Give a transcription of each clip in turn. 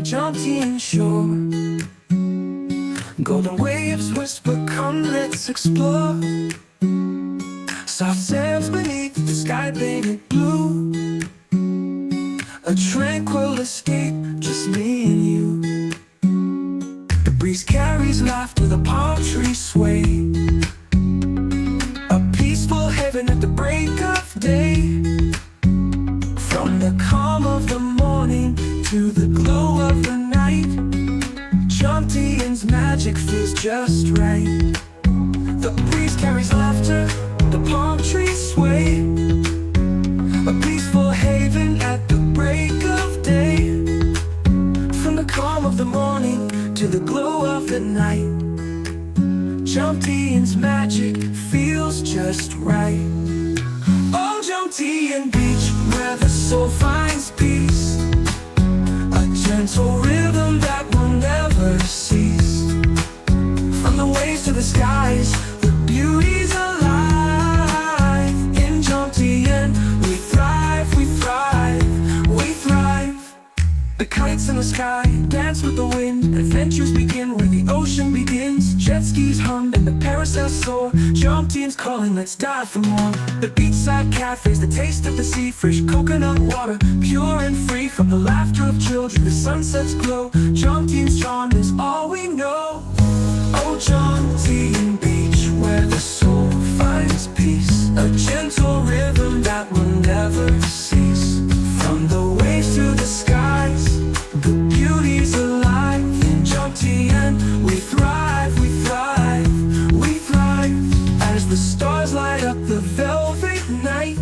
Jomtien shore. Golden waves whisper, come let's explore. Soft sands beneath the sky painted blue. A tranquil escape, just me and you. The breeze carries laughter, the palm trees sway. A peaceful haven at the break of day. From the calm of the morning to the glow of the night, Jomtien's magic feels just right. The breeze carries laughter, the palm trees sway. A peaceful haven at the break of day. From the calm of the morning to the glow of the night, Jomtien's magic feels just right. Oh, Jomtien Beach, where the soul finds peace. A gentle rhythm that will never cease. From the waves to the skies, the beauty's alive. In Jomtien, we thrive, we thrive, we thrive. The kites in the sky dance with the wind. Adventures begin where the ocean begins. Jet skis hum and the parasails soar. Jomtien's calling, let's dive for more. The beachside cafes, the taste of the sea. Fresh coconut water, pure and free. From the laughter of children, the sunsets glow. Jomtien's charm is all we know. Oh, Jomtien Beach, where the soul finds peace. A gentle rhythm that will never cease. From the waves to the skies, the beauty's alive. In Jomtien, we thrive, we thrive, we thrive. As the stars light up the velvet night,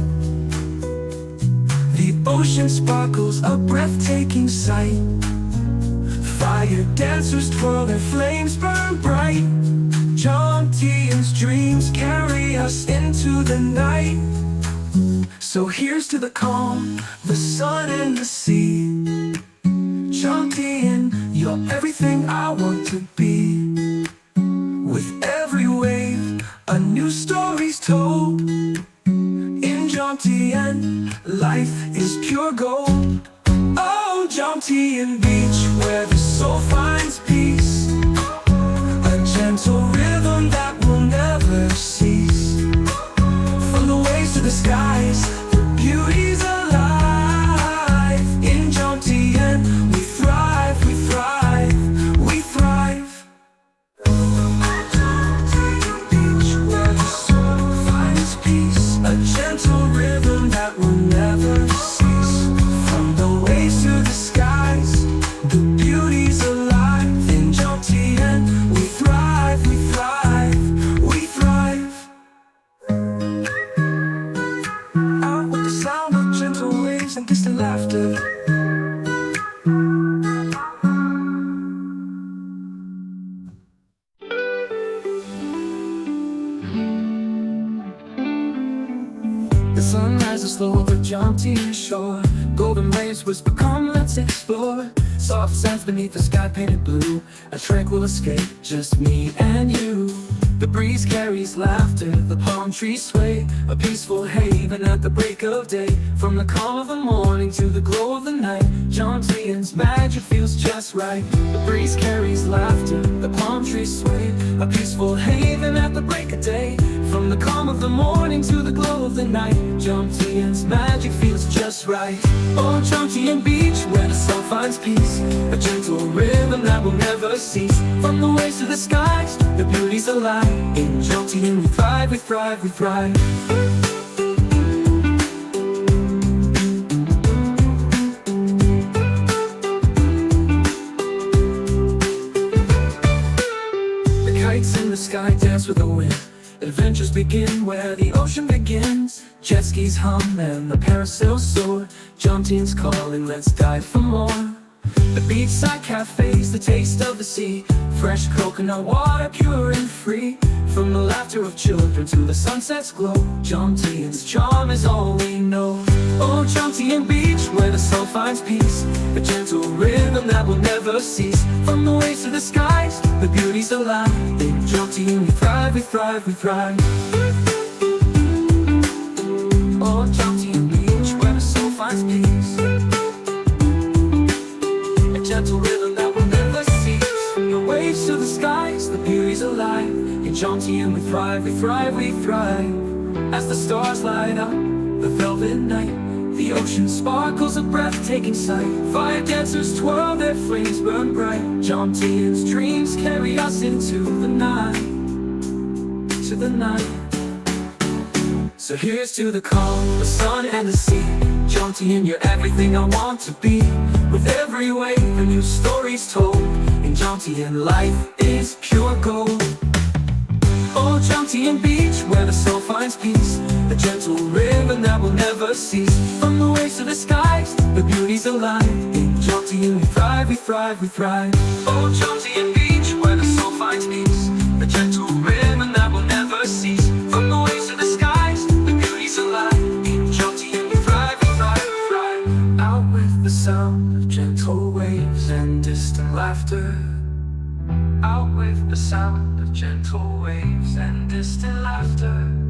the ocean sparkles, a breathtaking sight. Fire dancers twirl, their flames burn bright. Jomtien's dreams carry us into the night. So here's to the calm, the sun and the sea. Jomtien, you're everything I want to be. With every wave, a new story's told. In Jomtien, life is pure gold. Oh, Jomtien Beach, where the soul finds peace. A gentle rhythm that will never cease. From the waves to the skies, the beauty's alive. In Jomtien, we thrive, we thrive, we thrive. Jomtien Beach, where the soul finds peace. A gentle rhythm that will never cease. From the waves to the skies, the beauty's alive. In Jomtien, we thrive, we thrive, we thrive. Out with the sound of gentle waves and distant laughter. The sun rises slow over Jomtien shore. Golden waves whisper, come let's explore. Soft sands beneath the sky painted blue. A tranquil escape, just me and you. The breeze carries laughter, the palm trees sway. A peaceful haven at the break of day. From the calm of the morning to the glow of the night, Jomtien's magic feels just right. The breeze carries laughter, the palm trees sway. A peaceful haven at the break of day. From the calm of the morning to the glow of the night, Jomtien's magic feels just right. Oh, Jomtien Beach, where the soul finds peace. A gentle rhythm that will never cease. From the waves to the skies, the beauty's alive. In Jomtien, we thrive, we thrive, we thrive. The kites in the sky dance with the wind. Adventures begin where the ocean begins. Jet skis hum and the parasails soar. Jomtien's calling, let's dive for more. The beachside cafes, the taste of the sea. Fresh coconut water, pure and free. From the laughter of children to the sunset's glow, Jomtien's charm is all we know. Oh, Jomtien Beach, where the soul finds peace. A gentle rhythm that will never cease. From the waves to the skies, the beauty's alive. In Jomtien, we thrive, we thrive, we thrive. Oh, Jomtien Beach, where the soul finds peace. A gentle rhythm that will never cease. From the waves to the skies, the beauty's alive. In Jomtien we thrive, we thrive, we thrive. As the stars light up the velvet night, the ocean sparkles a breathtaking sight. Fire dancers twirl, their flames burn bright. Jomtien's dreams carry us into the night, to the night. So here's to the calm, the sun and the sea. Jomtien, you're everything I want to be. With every wave, a new story's told. In Jomtien, life is pure gold. Oh, Jomtien Beach, where the soul finds peace. A gentle rhythm that will never cease. From the waves to the skies, the beauty's alive. In Jomtien we thrive, we thrive, we thrive. Oh, Jomtien Beach, where the soul finds peace. A gentle rhythm that will never cease. From the waves to the skies, the beauty's alive. In Jomtien we thrive, we thrive, we thrive. Out with the sound of gentle waves and distant laughter. Out with the sound of gentle waves and distant laughter.